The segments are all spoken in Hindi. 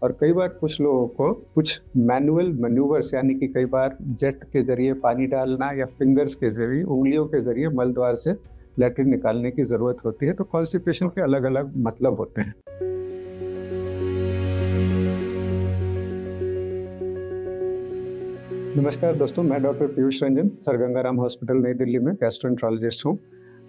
और कई बार कुछ लोगों को कुछ मैनुअल मैन्यूवर्स यानी कि कई बार जेट के जरिए पानी डालना या फिंगर्स के जरिए, उंगलियों के जरिए मल द्वार से लैट्रिन निकालने की ज़रूरत होती है। तो कॉन्स्टिपेशन के अलग अलग मतलब होते हैं। नमस्कार दोस्तों, मैं doctor Piyush Ranjan, sir Gangaram hospital नई दिल्ली में गैस्ट्रोएंटरोलॉजिस्ट हूँ।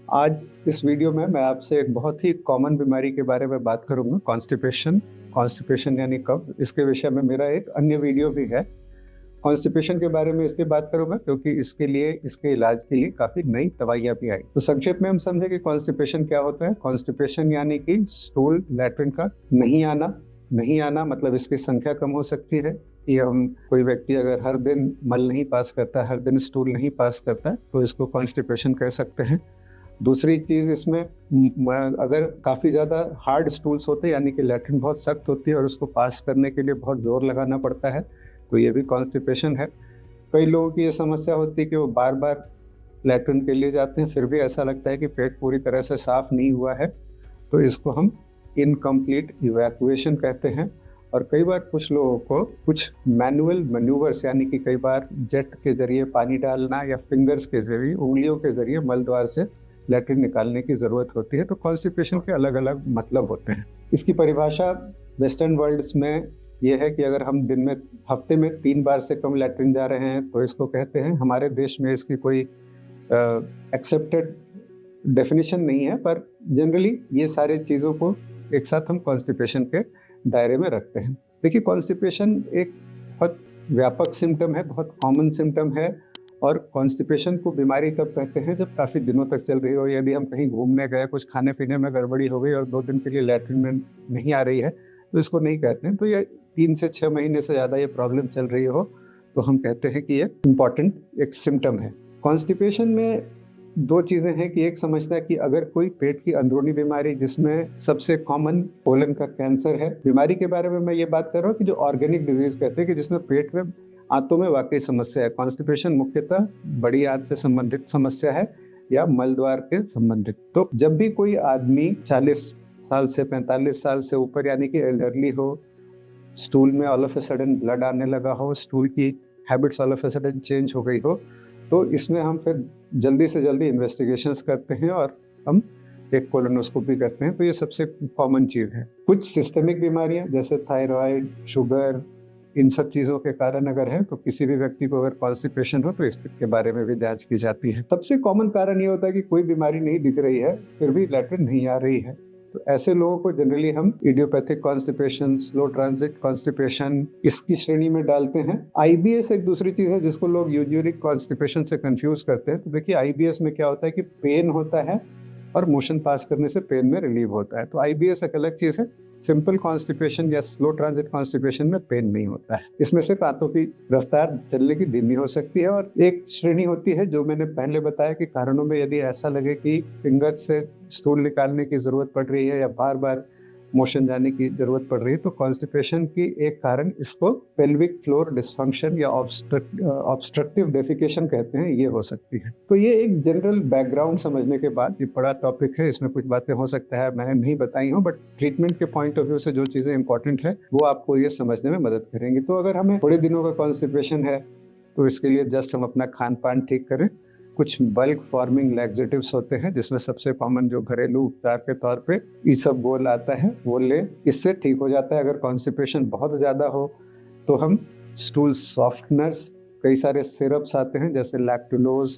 आज इस वीडियो में मैं आपसे एक बहुत ही कॉमन बीमारी के बारे में बात करूंगा, कॉन्स्टिपेशन। कॉन्स्टिपेशन यानी कब्ज। इसके विषय में मेरा एक अन्य वीडियो भी है। कॉन्स्टिपेशन के बारे में इसलिए बात करूंगा क्योंकि इसके इलाज के लिए काफ़ी नई दवाइयाँ भी आई। तो संक्षेप में हम समझें कि कॉन्स्टिपेशन क्या होता है। कॉन्स्टिपेशन यानी कि स्टूल लैट्रिन का नहीं आना मतलब इसकी संख्या कम हो सकती है। कि हम कोई व्यक्ति अगर हर दिन मल नहीं पास करता, हर दिन स्टूल नहीं पास करता, तो इसको कॉन्स्टिपेशन कह सकते हैं। दूसरी चीज़ इसमें अगर काफ़ी ज़्यादा हार्ड स्टूल्स होते हैं यानी कि लैट्रिन बहुत सख्त होती है और उसको पास करने के लिए बहुत ज़ोर लगाना पड़ता है, तो ये भी कॉन्स्टिपेशन है। कई लोगों की ये समस्या होती है कि वो बार बार लैट्रिन के लिए जाते हैं, फिर भी ऐसा लगता है कि पेट पूरी तरह से साफ़ नहीं हुआ है, तो इसको हम इनकम्प्लीट इवैक्यूएशन कहते हैं। और कई बार कुछ लोगों को कुछ मैनुअल मैन्यूवर्स यानी कि कई बार जेट के जरिए पानी डालना या फिंगर्स के जरिए, उंगलियों के जरिए मल द्वार से लैट्रिन निकालने की ज़रूरत होती है। तो कॉन्स्टिपेशन के अलग अलग मतलब होते हैं। इसकी परिभाषा वेस्टर्न वर्ल्ड्स में ये है कि अगर हम दिन में हफ्ते में 3 बार से कम लैट्रिन जा रहे हैं तो इसको कहते हैं। हमारे देश में इसकी कोई एक्सेप्टेड डेफिनेशन नहीं है, पर जनरली ये सारी चीज़ों को एक साथ हम कॉन्स्टिपेशन के दायरे में रखते हैं। देखिए, कॉन्स्टिपेशन एक बहुत व्यापक सिम्टम है, बहुत कॉमन सिम्टम है। और कॉन्स्टिपेशन को बीमारी तब कहते हैं जब काफ़ी दिनों तक चल रही हो। यदि हम कहीं घूमने गए, कुछ खाने पीने में गड़बड़ी हो गई और 2 दिन के लिए लैट्रिन में नहीं आ रही है, तो इसको नहीं कहते हैं। तो ये 3 से 6 महीने से ज़्यादा ये प्रॉब्लम चल रही हो तो हम कहते हैं कि ये इम्पॉर्टेंट एक सिम्टम है। कॉन्स्टिपेशन में 2 चीज़ें हैं कि एक समझता है कि अगर कोई पेट की अंदरूनी बीमारी, जिसमें सबसे कॉमन कोलन का कैंसर है, बीमारी के बारे में मैं ये बात कर रहा हूँ कि जो ऑर्गेनिक डिजीज कहते हैं कि जिसमें पेट में आंतों में वाकई समस्या है। कॉन्स्टिपेशन मुख्यतः बड़ी आंत से संबंधित समस्या है या मलद्वार के संबंधित। तो जब भी कोई आदमी 40 साल से 45 साल से ऊपर यानी कि एल्डरली हो, स्टूल में all of a sudden blood आने लगा हो, स्टूल की habits all of a sudden change हो गई हो, तो इसमें हम फिर जल्दी से जल्दी इन्वेस्टिगेशंस करते हैं और हम एक कोलोनोस्कोपी करते हैं। तो ये सबसे कॉमन चीज़ है। कुछ सिस्टमिक बीमारियां जैसे थायराइड, शुगर, इन सब चीज़ों के कारण अगर है तो किसी भी व्यक्ति को अगर कॉन्स्टिपेशन हो तो इसके बारे में भी जांच की जाती है। सबसे कॉमन कारण ये होता है कि कोई बीमारी नहीं दिख रही है फिर भी लैट्रिन नहीं आ रही है, तो ऐसे लोगों को जनरली हम idiopathic constipation, slow transit constipation, इसकी श्रेणी में डालते हैं। आईबीएस एक दूसरी चीज़ है जिसको लोग यूरिक कॉन्स्टिपेशन से कंफ्यूज करते हैं। तो देखिए, आईबीएस में क्या होता है कि पेन होता है और मोशन पास करने से पेन में रिलीव होता है। तो आईबीएस एक अलग चीज़ है। सिंपल कॉन्स्टिपेशन या स्लो ट्रांजिट कॉन्स्टिपेशन में पेन नहीं होता है। इसमें से दांतों की रफ्तार चलने की धीमी हो सकती है। और एक श्रेणी होती है जो मैंने पहले बताया कि कारणों में यदि ऐसा लगे कि फिंगर से स्टूल निकालने की जरूरत पड़ रही है या बार बार मोशन जाने की जरूरत पड़ रही है, तो कॉन्स्टिपेशन की एक कारण इसको पेल्विक फ्लोर डिस्फंक्शन या ऑब्स्ट्रक्टिव डेफिकेशन कहते हैं, ये हो सकती है। तो ये एक जनरल बैकग्राउंड समझने के बाद, ये बड़ा टॉपिक है, इसमें कुछ बातें हो सकता है मैंने नहीं बताई हूँ, बट ट्रीटमेंट के पॉइंट ऑफ व्यू से जो चीज़ें इंपॉर्टेंट है वो आपको ये समझने में मदद करेंगी। तो अगर हमें थोड़े दिनों का कॉन्स्टिपेशन है तो इसके लिए जस्ट हम अपना खान पान ठीक करें। कुछ बल्क फॉर्मिंग लैक्सेटिव्स होते हैं जिसमें सबसे कॉमन जो घरेलू उपचार के तौर पे ईसबगोल आता है वो ले, इससे ठीक हो जाता है। अगर कॉन्स्टिपेशन बहुत ज़्यादा हो तो हम स्टूल सॉफ्टनर्स, कई सारे सिरप्स आते हैं जैसे लैक्टुलोज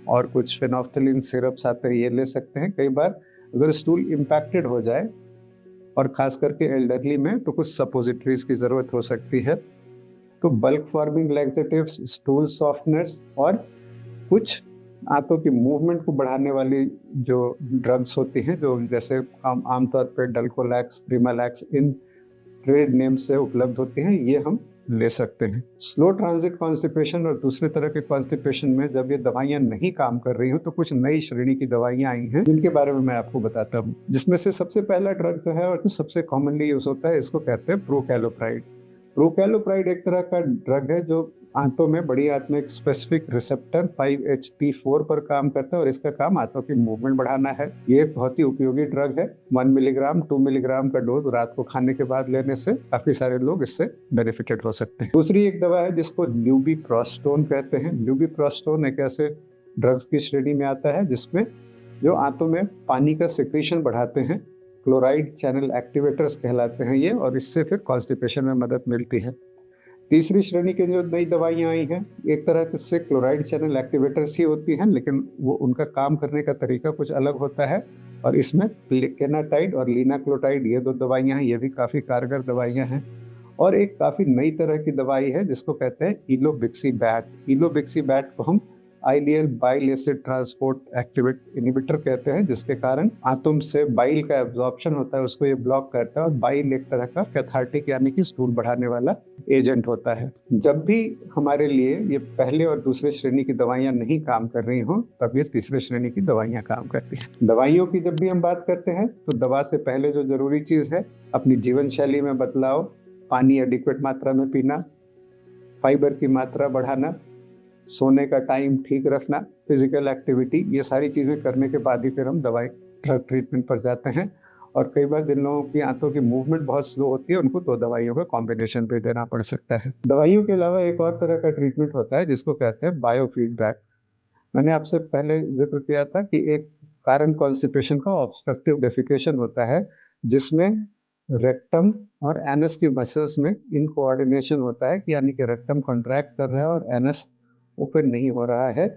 और कुछ फेनोफ्थलीन सिरप्स आते हैं, ये ले सकते हैं। कई बार अगर स्टूल इम्पैक्टेड हो जाए और खास करके एल्डरली में तो कुछ सपोजिटरीज की ज़रूरत हो सकती है। तो bulk forming laxatives, stool softeners और कुछ आंतों की मूवमेंट को बढ़ाने वाली जो ड्रग्स होती हैं, जो जैसे आमतौर पर डल्कोलैक्स, प्रिमालैक्स, इन ट्रेड नेम से उपलब्ध होती हैं, ये हम ले सकते हैं। स्लो ट्रांजिट कॉन्स्टिपेशन और दूसरे तरह के कॉन्स्टिपेशन में जब ये दवाइयाँ नहीं काम कर रही हो तो कुछ नई श्रेणी की दवाइयाँ आई हैं जिनके बारे में मैं आपको बताता हूँ। जिसमें से सबसे पहला ड्रग जो है और जो सबसे कॉमनली यूज होता है, इसको कहते हैं प्रोकैलोप्राइड। प्रोकैलोप्राइड एक तरह का ड्रग है जो आंतों में बड़ी आंत में एक स्पेसिफिक रिसेप्टर 5-HT4 पर काम करता है और इसका काम आंतों की मूवमेंट बढ़ाना है। ये एक बहुत ही उपयोगी ड्रग है। 1 मिलीग्राम 2 मिलीग्राम का डोज रात को खाने के बाद लेने से काफी सारे लोग इससे बेनिफिटेड हो सकते हैं। दूसरी एक दवा है जिसको ल्यूबिप्रोस्टोन कहते हैं। ल्यूबिप्रोस्टोन एक ऐसे ड्रग्स की श्रेणी में आता है जिसमें जो आंतों में पानी का सिक्रीशन बढ़ाते हैं, क्लोराइड चैनल एक्टिवेटर्स कहलाते हैं ये, और इससे फिर कॉन्स्टिपेशन में मदद मिलती है। तीसरी श्रेणी की जो नई दवाइयाँ आई हैं, एक तरह से क्लोराइड चैनल एक्टिवेटर्स ही होती हैं, लेकिन वो उनका काम करने का तरीका कुछ अलग होता है और इसमें केनाटाइड और लीनाक्लोटाइड ये दो दवाइयाँ हैं, ये भी काफ़ी कारगर दवाइयाँ हैं। और एक काफ़ी नई तरह की दवाई है जिसको कहते हैं इलोबिक्सीबैट। इलोबिक्सीबैट को हम ileal bile acid transport activate inhibitor कहते हैं, जिसके कारण आंतों से बाइल का एब्जॉर्प्शन होता है, उसको ये ब्लॉक करता है और बाइल एक तरह का कैथार्टिक यानी कि स्टूल बढ़ाने वाला एजेंट होता है। जब भी हमारे लिए ये पहले और दूसरे श्रेणी की दवाइयाँ नहीं काम कर रही हों, तब ये तीसरे श्रेणी की दवाइयाँ काम करती हैं। दवाइयों की जब भी हम बात करते हैं तो दवा से पहले जो जरूरी चीज़ है, अपनी जीवन शैली में बदलाव, पानी एडिक्वेट मात्रा में पीना, फाइबर की मात्रा बढ़ाना, सोने का टाइम ठीक रखना, फिजिकल एक्टिविटी, ये सारी चीज़ें करने के बाद ही फिर हम दवाई ट्रीटमेंट पर जाते हैं। और कई बार जिन लोगों की आंतों की मूवमेंट बहुत स्लो होती है उनको 2 दवाइयों का कॉम्बिनेशन भी देना पड़ सकता है। दवाइयों के अलावा एक और तरह का ट्रीटमेंट होता है जिसको कहते हैं बायोफीडबैक। मैंने आपसे पहले जिक्र किया था कि एक कारण कॉन्स्टिपेशन का ऑब्स्ट्रक्टिव डेफिकेशन होता है जिसमें रेक्टम और एनस की मसल्स में इनकोऑर्डिनेशन होता है कि यानी कि रेक्टम कॉन्ट्रैक्ट कर रहा है और एनस ओपन नहीं हो रहा है।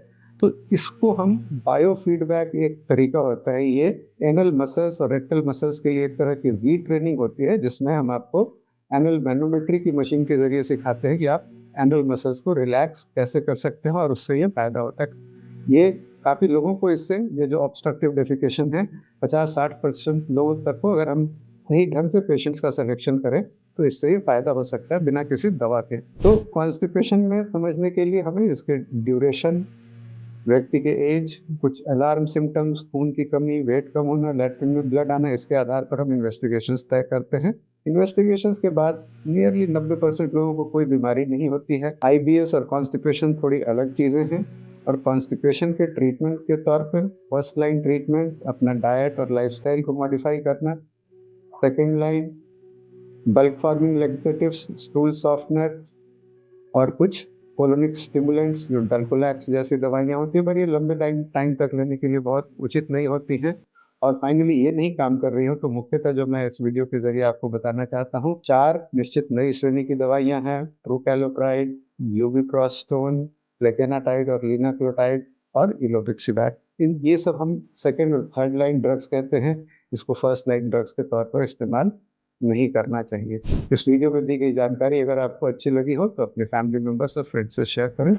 तो इसको हम बायोफीडबैक एक तरीका होता है, ये एनल मसल्स और रेक्टल मसल्स के लिए एक तरह की रीट्रेनिंग होती है जिसमें हम आपको एनल मैनोमेट्री की मशीन के जरिए सिखाते हैं कि आप एनल मसल्स को रिलैक्स कैसे कर सकते हैं और उससे ये फायदा होता है। ये काफ़ी लोगों को इससे ये जो ऑब्स्ट्रक्टिव डेफिकेशन है 50-60% लोगों तक को अगर हम सही ढंग से पेशेंट्स का सिलेक्शन करें तो इससे ही फायदा हो सकता है बिना किसी दवा के। तो कॉन्स्टिपेशन में समझने के लिए हमें इसके ड्यूरेशन, व्यक्ति के एज, कुछ अलार्म सिम्टम्स, खून की कमी, वेट कम होना, लैट्रिन में ब्लड आना, इसके आधार पर हम इन्वेस्टिगेशंस तय करते हैं। इन्वेस्टिगेशंस के बाद नियरली 90% लोगों को कोई बीमारी नहीं होती है। आईबीएस और कॉन्स्टिपेशन थोड़ी अलग चीज़ें हैं और कॉन्स्टिपेशन के ट्रीटमेंट के तौर पर फर्स्ट लाइन ट्रीटमेंट अपना डाइट और लाइफस्टाइल को मॉडिफाई करना, second line bulk forming laxatives, stool softener और कुछ कोलोनिक स्टिमुलेंट्स जो डल्कोलैक्स जैसी दवाइयाँ होती हैं, पर ये लंबे टाइम तक लेने के लिए बहुत उचित नहीं होती हैं। और फाइनली ये नहीं काम कर रही हो तो मुख्यतः जो मैं इस वीडियो के जरिए आपको बताना चाहता हूँ, 4 निश्चित नई श्रेणी की दवाइयाँ हैं, प्रोकैलोप्राइड, ल्यूबिप्रोस्टोन, लेकेनाटाइड और लीनाक्लोटाइड और इलोबिक्सीबैक। ये सब हम सेकेंड और थर्ड लाइन ड्रग्स कहते हैं, इसको फर्स्ट लाइन ड्रग्स के तौर पर इस्तेमाल नहीं करना चाहिए। इस वीडियो में दी गई जानकारी अगर आपको अच्छी लगी हो तो अपने फैमिली मेंबर्स और फ्रेंड्स से शेयर करें।